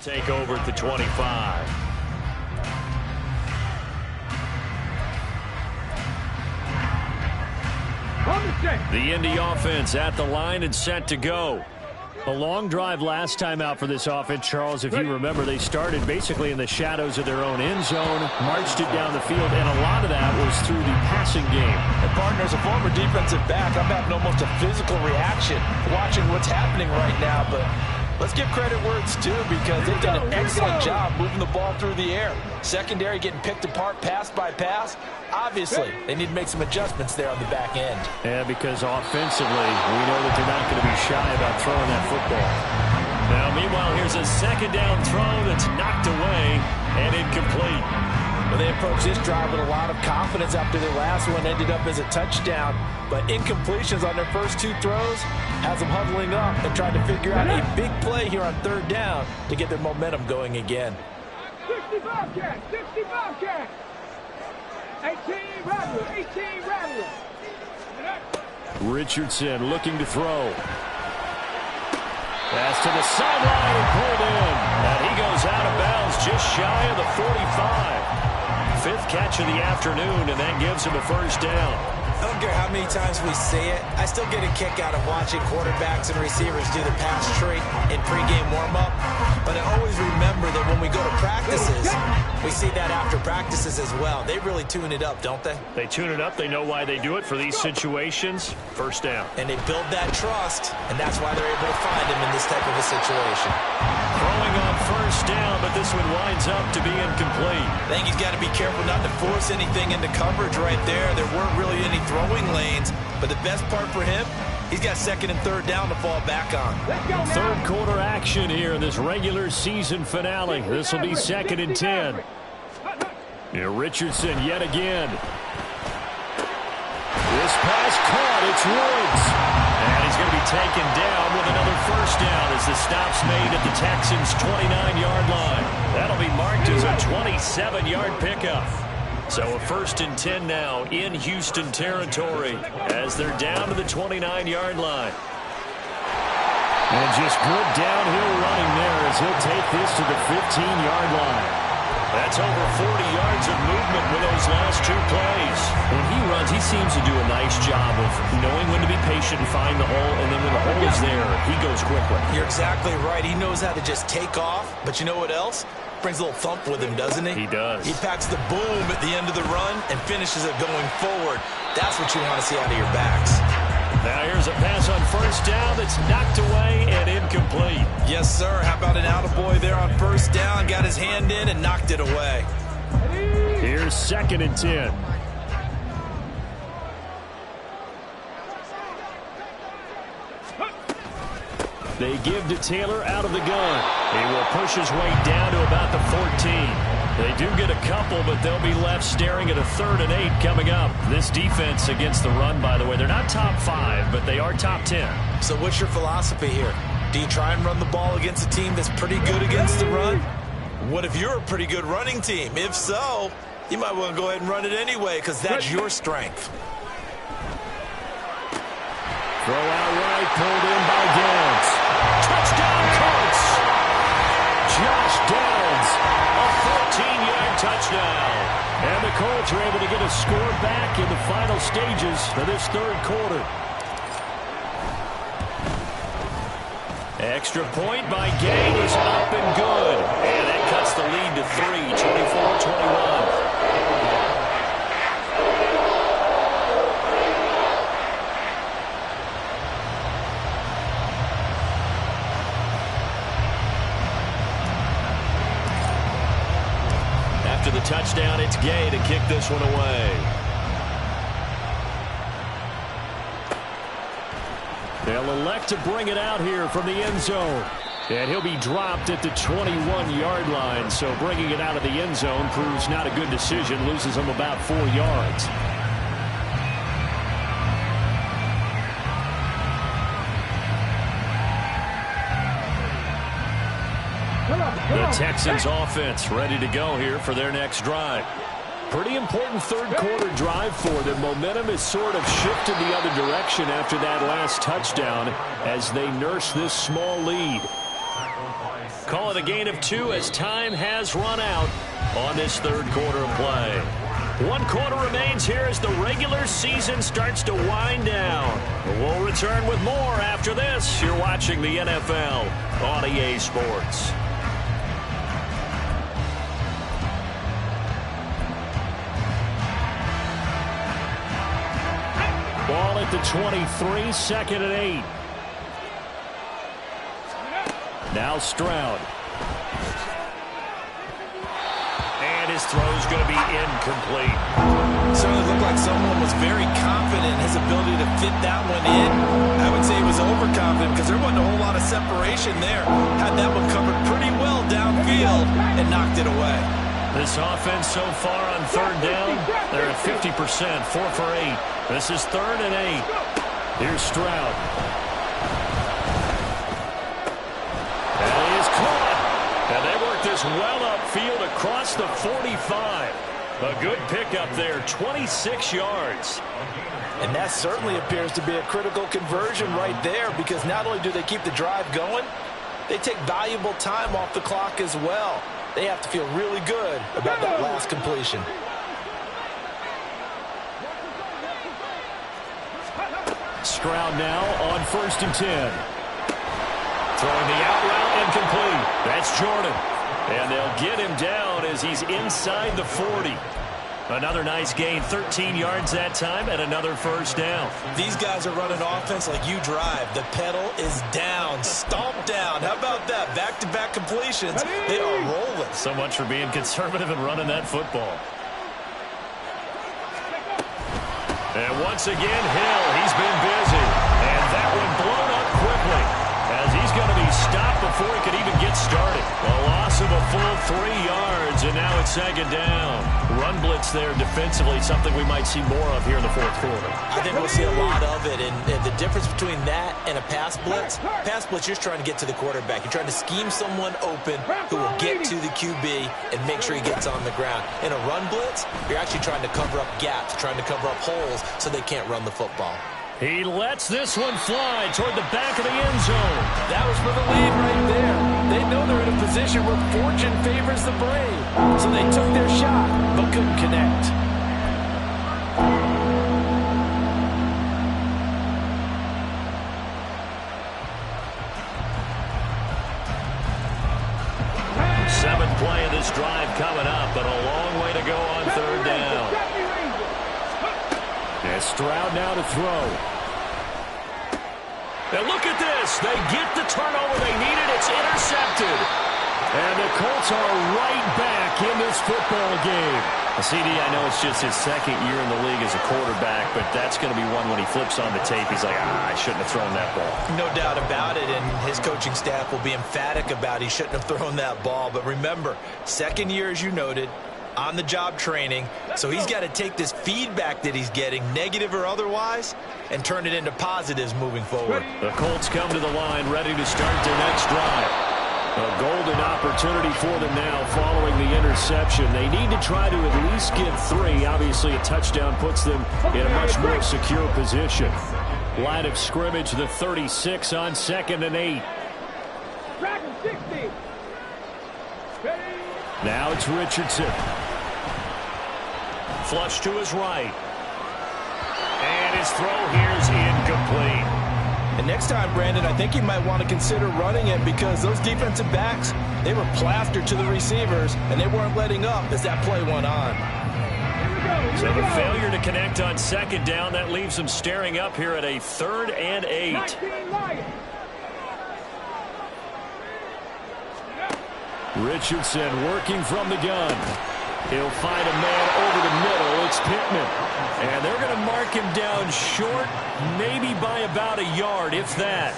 take over at the 25. The Indy offense at the line and set to go. A long drive last time out for this offense, Charles. If you remember, they started basically in the shadows of their own end zone, marched it down the field, and a lot of that was through the passing game. And partner, as a former defensive back, I'm having almost a physical reaction watching what's happening right now. But let's give credit where it's due, because they've done an excellent job moving the ball through the air. Secondary getting picked apart pass by pass. Obviously, they need to make some adjustments there on the back end. Yeah, because offensively, we know that they're not going to be shy about throwing that football. Now, meanwhile, here's a second down throw that's knocked away and incomplete. Well, they approached this drive with a lot of confidence after their last one ended up as a touchdown. But incompletions on their first two throws has them huddling up and trying to figure out a big play here on third down to get their momentum going again. 65 cat, 65 cat. 18 Rattler, 18 Rattler. Richardson looking to throw. Pass to the sideline and pulled in. And he goes out of bounds just shy of the 45. Fifth catch of the afternoon, and that gives him a first down. I don't care how many times we say it, I still get a kick out of watching quarterbacks and receivers do the pass tree in pregame warm-up. But I always remember that when we go to practices, we see that after practices as well. They really tune it up, don't they? They tune it up. They know why they do it for these situations. First down. And they build that trust, and that's why they're able to find him in this type of a situation. Throwing on first down, but this one winds up to be incomplete. I think he's got to be careful not to force anything into coverage right there. There weren't really any throwing lanes, but the best part for him, he's got second and third down to fall back on. Third quarter action here in this regular season finale. This will be second and 10. Here Richardson yet again. This pass caught. It's Woods. And he's going to be taken down with another first down as the stop's made at the Texans' 29-yard line. That'll be marked as a 27-yard pickup. So a first and 10 now in Houston territory as they're down to the 29-yard line. And just good downhill running there as he'll take this to the 15-yard line. That's over 40 yards of movement with those last two plays. When he runs, he seems to do a nice job of knowing when to be patient and find the hole, and then when the hole is there, he goes quickly. You're exactly right. He knows how to just take off, but you know what else? Brings a little thump with him, doesn't he? He does. He packs the boom at the end of the run and finishes it going forward. That's what you want to see out of your backs. Now here's a pass on first down that's knocked away and incomplete. Yes, sir. How about an attaboy there on first down? Got his hand in and knocked it away. Here's second and 10. They give to Taylor out of the gun. He will push his way down to about the 14. They do get a couple, but they'll be left staring at a 3rd and 8 coming up. This defense against the run, by the way, they're not top 5, but they are top 10. So what's your philosophy here? Do you try and run the ball against a team that's pretty good against the run? What if you're a pretty good running team? If so, you might want to go ahead and run it anyway, because that's your strength. Throw out right, pulled in by Downs. Touchdown, Colts! Josh Downs, a 14-yard touchdown. And the Colts are able to get a score back in the final stages of this third quarter. Extra point by Gay is up and good. And that cuts the lead to 3, 24-21. After the touchdown, it's Gay to kick this one away. They'll elect to bring it out here from the end zone. And he'll be dropped at the 21-yard line. So bringing it out of the end zone proves not a good decision. Loses him about 4 yards. The Texans offense ready to go here for their next drive. Pretty important third quarter drive for them. Momentum has sort of shifted the other direction after that last touchdown as they nurse this small lead. call it a gain of 2 as time has run out on this third quarter of play. 1 quarter remains here as the regular season starts to wind down. We'll return with more after this. You're watching the NFL on EA Sports. Ball at the 23, second and 8. Now Stroud. And his throw's going to be incomplete. Certainly looked like someone was very confident in his ability to fit that one in. I would say he was overconfident because there wasn't a whole lot of separation there. Had that one covered pretty well downfield and knocked it away. This offense so far on third down, they're at 50%, 4 for 8. This is third and 8. Here's Stroud. And he is caught. And they work this well upfield across the 45. A good pickup there, 26 yards. And that certainly appears to be a critical conversion right there, because not only do they keep the drive going, they take valuable time off the clock as well. They have to feel really good about that last completion. Stroud now on 1st and 10. Throwing the out route incomplete. That's Jordan. And they'll get him down as he's inside the 40. Another nice gain, 13 yards that time, and another first down. These guys are running offense like you drive. The pedal is down, stomp down. How about that? Back-to-back completions. They are rolling. So much for being conservative and running that football. And once again, Hill, he's been busy. And that one blown up quickly as he's going to be stopped before he could even get started. A loss of a full 3 yards, and now it's second down. Run blitz there defensively, something we might see more of here in the fourth quarter. I think we'll see a lot of it, and the difference between that and a pass blitz, you're just trying to get to the quarterback. You're trying to scheme someone open who will get to the QB and make sure he gets on the ground. In a run blitz, you're actually trying to cover up gaps, trying to cover up holes so they can't run the football. He lets this one fly toward the back of the end zone. That was for the lead right there. They know they're in a position where fortune favors the brave. So they took their shot, but couldn't connect. Seventh play of this drive coming up, but a long way to go on third down. And Stroud now to throw. And look at this. They get the turnover they needed. It's intercepted. And the Colts are right back in this football game. CD, I know it's just his second year in the league as a quarterback, but that's going to be one when he flips on the tape. He's like, I shouldn't have thrown that ball. No doubt about it, and his coaching staff will be emphatic about he shouldn't have thrown that ball. But remember, second year, as you noted, on-the-job training, so he's got to take this feedback that he's getting, negative or otherwise, and turn it into positives moving forward. The Colts come to the line, ready to start their next drive. A golden opportunity for them now following the interception. They need to try to at least get 3. Obviously, a touchdown puts them in a much more secure position. Line of scrimmage, the 36 on 2nd and 8. Now it's Richardson. Flush to his right. And his throw here is incomplete. And next time, Brandon, I think you might want to consider running it, because those defensive backs, they were plastered to the receivers, and they weren't letting up as that play went on. So the failure to connect on second down, that leaves them staring up here at a 3rd and 8. Richardson working from the gun. He'll find a man over the middle. It's Pittman. And they're going to mark him down short, maybe by about a yard, if that.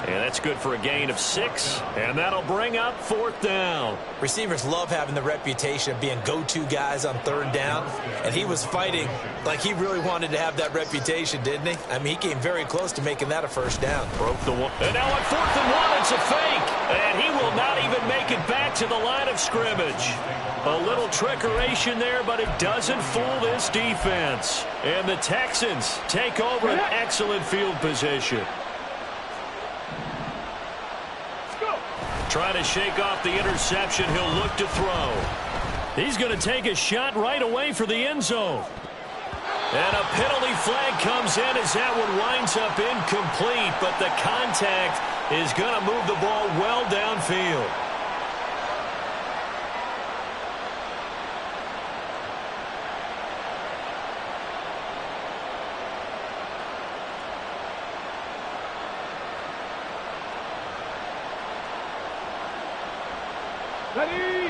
And that's good for a gain of 6. And that'll bring up 4th down. Receivers love having the reputation of being go-to guys on third down. And he was fighting like he really wanted to have that reputation, didn't he? I mean, he came very close to making that a first down. Broke the one. And now on 4th and 1, it's a fake. And he will not even make it back to the line of scrimmage. A little trickeration there, but it doesn't fool this defense. And the Texans take over an excellent field position. Trying to shake off the interception. He'll look to throw. He's going to take a shot right away for the end zone. And a penalty flag comes in as that one winds up incomplete, but the contact is going to move the ball well downfield.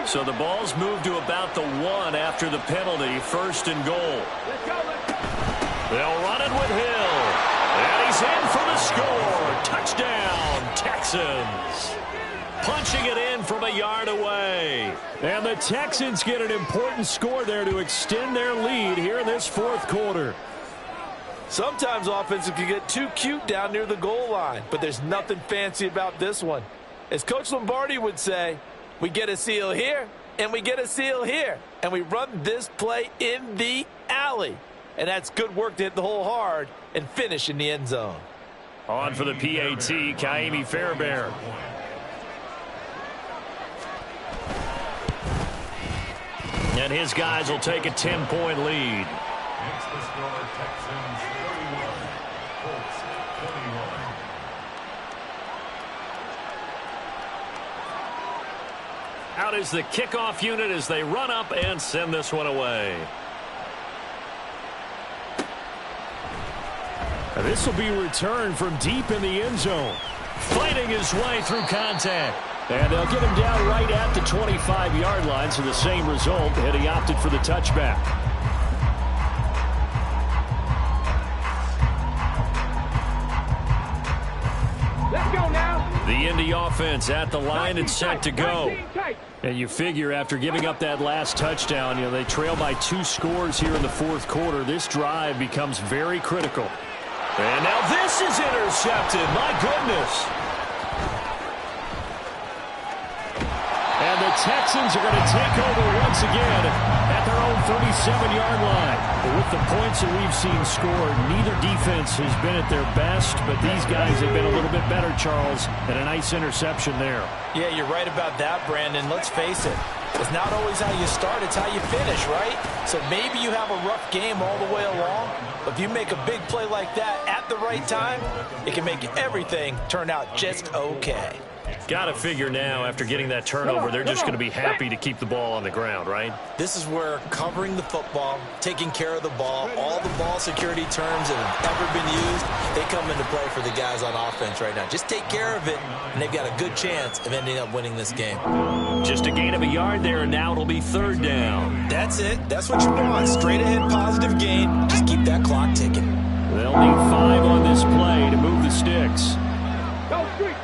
So the ball's moved to about the 1 after the penalty, 1st and goal. Let's go, let's go. They'll run it with Hill. And he's in for the score. Touchdown, Texans. Punching it in from a yard away. And the Texans get an important score there to extend their lead here in this 4th quarter. Sometimes offenses can get too cute down near the goal line, but there's nothing fancy about this one. As Coach Lombardi would say, we get a seal here, and we get a seal here. And we run this play in the alley. And that's good work to hit the hole hard and finish in the end zone. On for the PAT, Kaimi Fairbairn. And his guys will take a 10-point lead. Makes the score Texans 31, Colts 21. Out is the kickoff unit as they run up and send this one away. And this will be returned from deep in the end zone. Fighting his way through contact. And they'll get him down right at the 25-yard line, so the same result, and he opted for the touchback. Let's go now. The Indy offense at the line and set to go. And you figure after giving up that last touchdown, they trail by 2 scores here in the 4th quarter. This drive becomes very critical. And now this is intercepted. My goodness. And the Texans are going to take over once again at their own 37-yard line. But with the points that we've seen scored, neither defense has been at their best, but these guys have been a little bit better, Charles, and a nice interception there. Yeah, you're right about that, Brandon. Let's face it. It's not always how you start, it's how you finish, right? So maybe you have a rough game all the way along, but if you make a big play like that at the right time, it can make everything turn out just okay. Got to figure now, after getting that turnover, they're just going to be happy to keep the ball on the ground, right? This is where covering the football, taking care of the ball, all the ball security terms that have ever been used, they come into play for the guys on offense right now. Just take care of it, and they've got a good chance of ending up winning this game. Just a gain of a yard there, and now it'll be 3rd down. That's it. That's what you want. Straight ahead positive gain. Just keep that clock ticking. They'll need 5 on this play to move the sticks. Go street.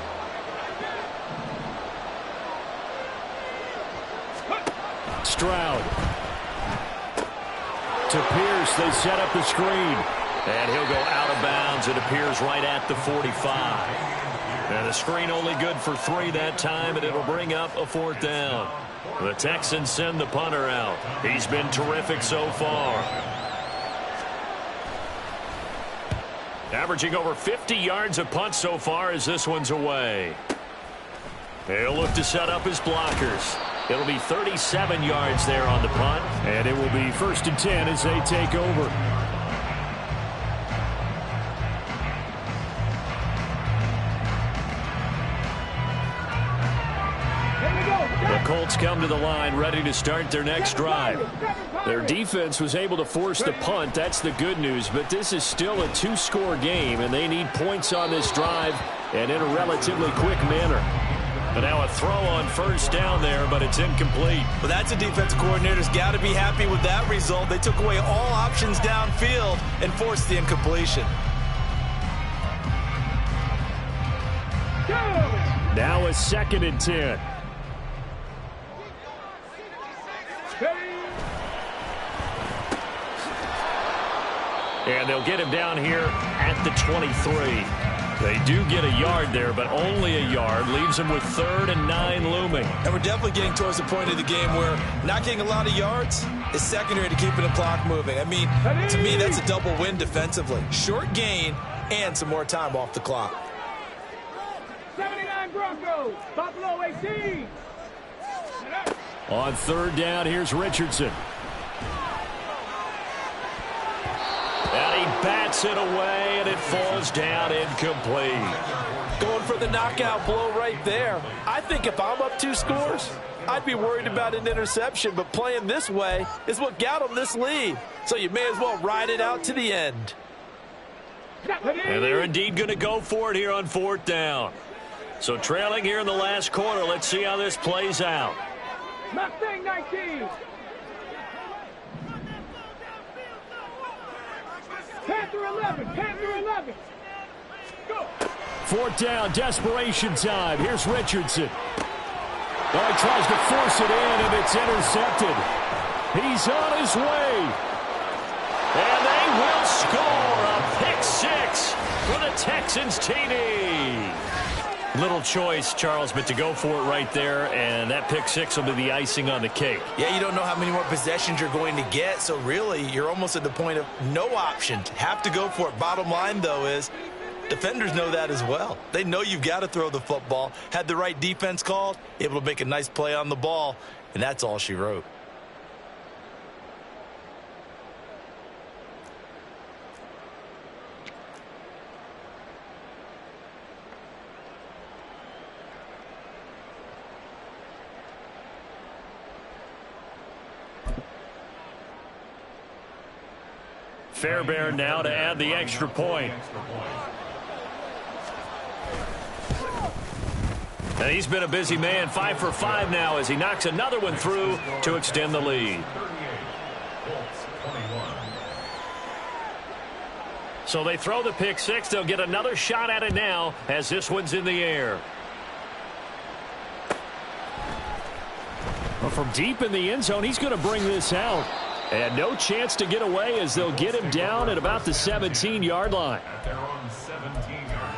Stroud. To Pierce, they set up the screen. And he'll go out of bounds. It appears right at the 45. And the screen only good for 3 that time, and it'll bring up a 4th down. The Texans send the punter out. He's been terrific so far. Averaging over 50 yards a punt so far as this one's away. He'll look to set up his blockers. It'll be 37 yards there on the punt, and it will be 1st and 10 as they take over. The Colts come to the line ready to start their next drive. Their defense was able to force the punt. That's the good news, but this is still a 2-score game, and they need points on this drive and in a relatively quick manner. But now a throw on 1st down there, but it's incomplete. Well, that's a defensive coordinator's got to be happy with that result. They took away all options downfield and forced the incompletion. Now a 2nd and 10. And they'll get him down here at the 23. They do get a yard there, but only a yard. Leaves them with 3rd and 9 looming. And we're definitely getting towards the point of the game where not getting a lot of yards is secondary to keeping the clock moving. I mean, to me, that's a double win defensively. Short gain and some more time off the clock. 79 Bronx. Broncos. Buffalo 18. On third down, here's Richardson. And he bats it away, and it falls down incomplete. Going for the knockout blow right there. I think if I'm up 2 scores, I'd be worried about an interception, but playing this way is what got them this lead. So you may as well ride it out to the end. And they're indeed going to go for it here on fourth down. So trailing here in the last quarter. Let's see how this plays out. Mustang 19. Panther 11. Panther 11. Go. Fourth down, desperation time. Here's Richardson. Oh, he tries to force it in, and it's intercepted. He's on his way. And they will score a pick 6 for the Texans TD. Little choice, Charles, but to go for it right there, and that pick 6 will be the icing on the cake. Yeah, you don't know how many more possessions you're going to get, so really you're almost at the point of no options. Have to go for it. Bottom line, though, is defenders know that as well. They know you've got to throw the football. Had the right defense called, able to make a nice play on the ball, and that's all she wrote. Fairbairn now to add the extra point. And he's been a busy man, 5 for 5 now as he knocks another one through to extend the lead. So they throw the pick 6. They'll get another shot at it now as this one's in the air. Well, from deep in the end zone, he's going to bring this out. And no chance to get away as they'll get him down at about the 17-yard line. At their own 17-yard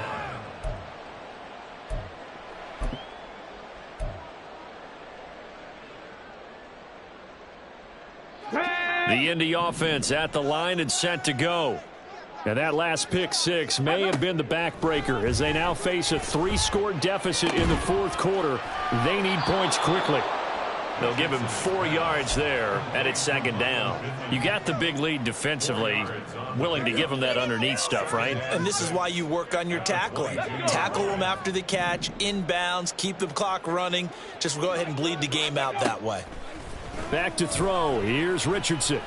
line. The Indy offense at the line and set to go. And that last pick 6 may have been the backbreaker as they now face a 3-score deficit in the fourth quarter. They need points quickly. They'll give him 4 yards there, and it's second down. You got the big lead defensively, willing to give him that underneath stuff, right? And this is why you work on your tackling. Tackle them after the catch, inbounds, keep the clock running. Just go ahead and bleed the game out that way. Back to throw. Here's Richardson.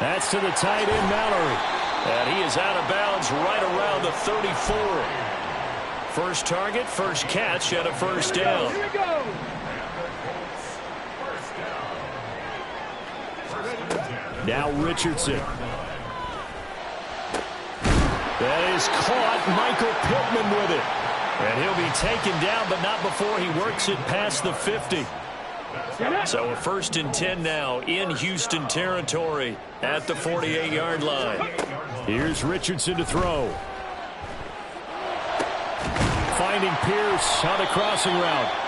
That's to the tight end, Mallory. And he is out of bounds right around the 34. First target, first catch, and a first down. Here we go. Now Richardson. That is caught. Michael Pittman with it. And he'll be taken down, but not before he works it past the 50. So a 1st and 10 now in Houston territory at the 48-yard line. Here's Richardson to throw. Finding Pierce on the crossing route.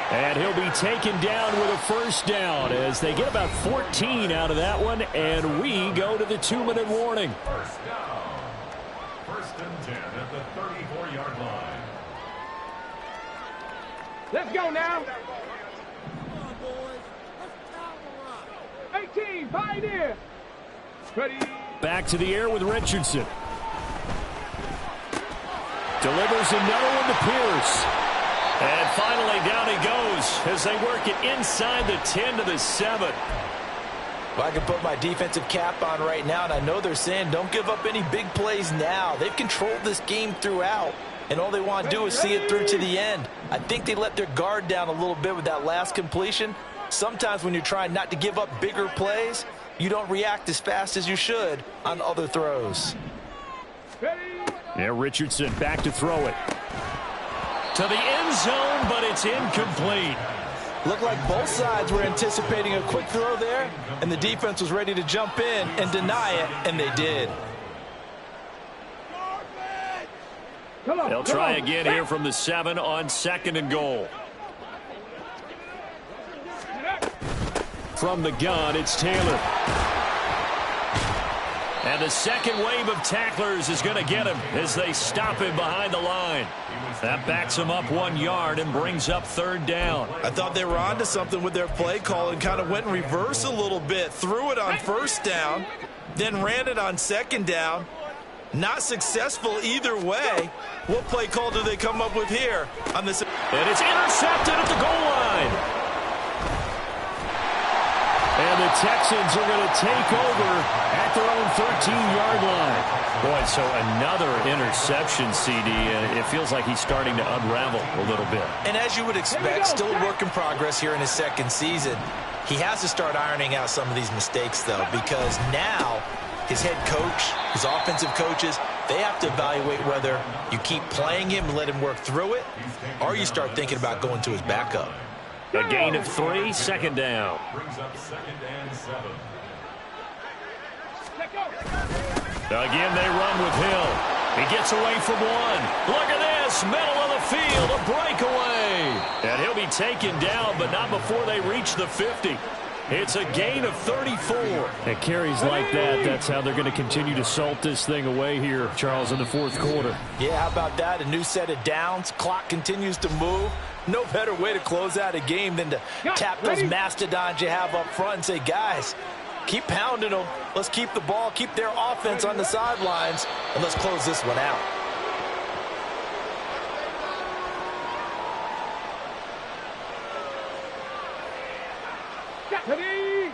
And he'll be taken down with a first down as they get about 14 out of that one, and we go to the 2-minute warning. First down. 1st and 10 at the 34-yard line. Let's go now. 18, Pioneer. Ready. Back to the air with Richardson. Delivers another one to Pierce. And finally down he goes as they work it inside the 10 to the 7. Well, I can put my defensive cap on right now, and I know they're saying don't give up any big plays now. They've controlled this game throughout, and all they want to do is see it through to the end. I think they let their guard down a little bit with that last completion. Sometimes when you're trying not to give up bigger plays, you don't react as fast as you should on other throws. Yeah, Richardson back to throw it. To the end zone, but it's incomplete. Looked like both sides were anticipating a quick throw there, and the defense was ready to jump in and deny it, and they did. They'll try again here from the 7 on 2nd and goal. From the gun, it's Taylor. And the second wave of tacklers is going to get him as they stop him behind the line. That backs him up 1 yard and brings up third down. I thought they were onto something with their play call and kind of went in reverse a little bit. Threw it on first down, then ran it on second down. Not successful either way. What play call do they come up with here on this? And it's intercepted at the goal line. And the Texans are going to take over at their own 13-yard line. Boy, so another interception, CD. It feels like he's starting to unravel a little bit. And as you would expect, still a work in progress here in his second season. He has to start ironing out some of these mistakes, though, because now his head coach, his offensive coaches, they have to evaluate whether you keep playing him and let him work through it, or you start thinking about going to his backup. A gain of 3, second down. Brings up 2nd and 7. Again, they run with Hill. He gets away from one. Look at this, middle of the field, a breakaway. And he'll be taken down, but not before they reach the 50. It's a gain of 34. And carries like that, that's how they're going to continue to salt this thing away here, Charles, in the fourth quarter. Yeah, how about that? A new set of downs. Clock continues to move. No better way to close out a game than to tap those mastodons you have up front and say, guys, keep pounding them. Let's keep the ball, keep their offense on the sidelines, and let's close this one out. Ready?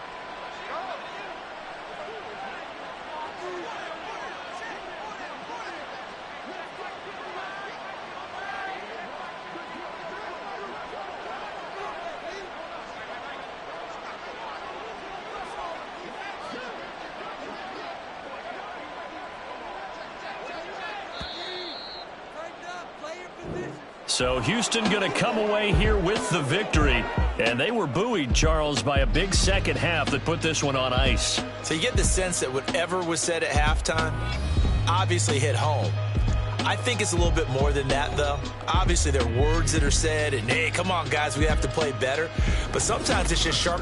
So Houston going to come away here with the victory. And they were buoyed, Charles, by a big second half that put this one on ice. So you get the sense that whatever was said at halftime obviously hit home. I think it's a little bit more than that, though. Obviously, there are words that are said, and, hey, come on, guys, we have to play better. But sometimes it's just sharp